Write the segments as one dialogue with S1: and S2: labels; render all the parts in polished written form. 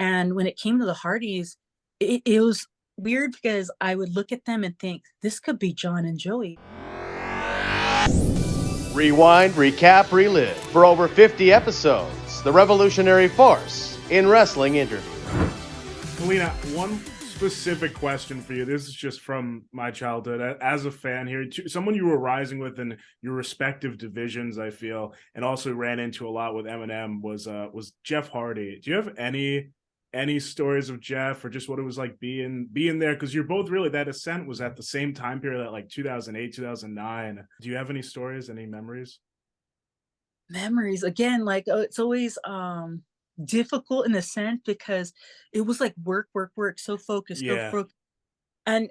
S1: And when it came to the Hardys, it was weird because I would look at them and think, this could be John and Joey.
S2: Rewind, recap, relive. For over 50 episodes, the revolutionary force in wrestling interview.
S3: Melina, one specific question for you. This is just from my childhood. As a fan here, someone you were rising with in your respective divisions, I feel, and also ran into a lot with MNM was Jeff Hardy. Do you have any stories of Jeff, or just what it was like being there? Because you're both really, that ascent was at the same time period, at like 2008, 2009. Do you have any stories, any memories?
S1: Memories again, like it's always difficult in a sense because it was like work, work, work, so focused, so
S3: Yeah.
S1: focused. And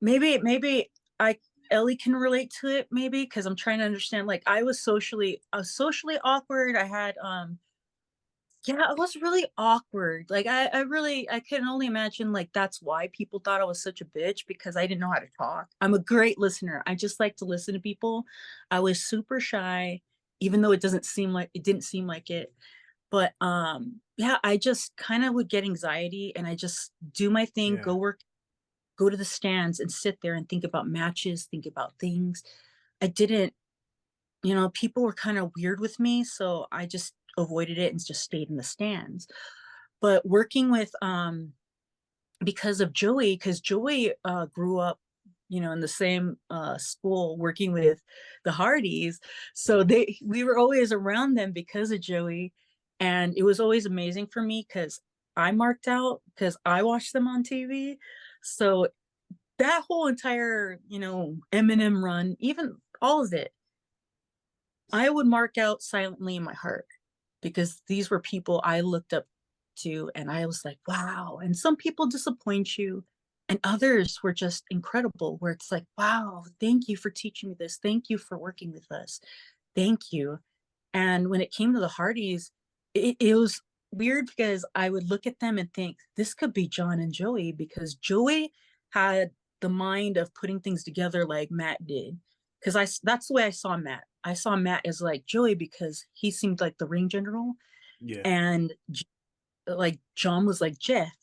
S1: maybe I Ellie can relate to it, maybe because I'm trying to understand. Like I was socially awkward. I had yeah, I was really awkward. Like I can only imagine like that's why people thought I was such a bitch, because I didn't know how to talk. I'm a great listener. I just like to listen to people. I was super shy, even though it didn't seem like it. But yeah, I just kind of would get anxiety and I just do my thing,
S3: Yeah.
S1: go to the stands and sit there and think about matches, think about things. I didn't, people were kind of weird with me, so I just avoided it and just stayed in the stands. But working with because of Joey, because Joey grew up, in the same school working with the Hardys. So we were always around them because of Joey. And it was always amazing for me because I marked out because I watched them on TV. So that whole entire, M&M run, even all of it, I would mark out silently in my heart because these were people I looked up to and I was like, wow. And some people disappoint you and others were just incredible, where it's like, wow, thank you for teaching me this. Thank you for working with us. Thank you. And when it came to the Hardys, it was weird because I would look at them and think, this could be John and Joey, because Joey had the mind of putting things together like Matt did. Because that's the way I saw Matt. I saw Matt as like Joey because he seemed like the ring general,
S3: Yeah.
S1: and like John was like Jeff,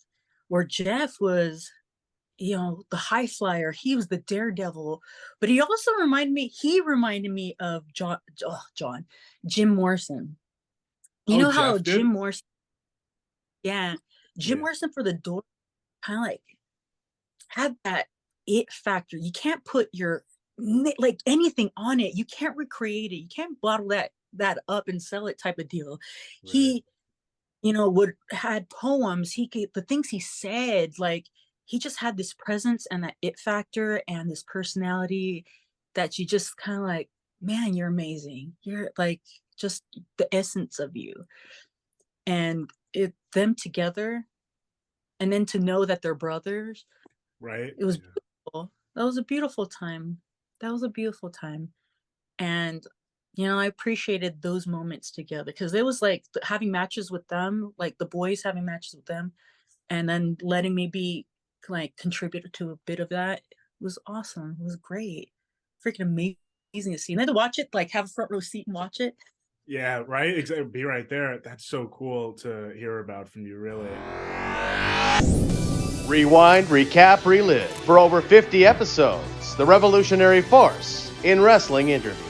S1: where Jeff was, the high flyer. He was the daredevil, but he reminded me of Jim Morrison. You
S3: Oh,
S1: know how
S3: Jeff
S1: Jim
S3: did?
S1: Morrison, yeah, Jim
S3: Yeah.
S1: Morrison for the door kind of like had that it factor. You can't put your like anything on it. You can't recreate it. You can't bottle that up and sell it type of deal.
S3: Right.
S1: He, would had poems. The things he said, like he just had this presence and that it factor and this personality that you just kind of like, man, you're amazing. You're like just the essence of you. And them together, and then to know that they're brothers,
S3: Right.
S1: it was
S3: Yeah.
S1: beautiful. That was a beautiful time. That was a beautiful time. And I appreciated those moments together because it was like having matches with them, like the boys having matches with them, and then letting me be like contributor to a bit of that was awesome. It was great. Freaking amazing to see. And then to watch it, like have a front row seat and watch it.
S3: Yeah, right. Exactly. Be right there. That's so cool to hear about from you, really.
S2: Rewind, recap, relive. For over 50 episodes, the revolutionary force in wrestling interview.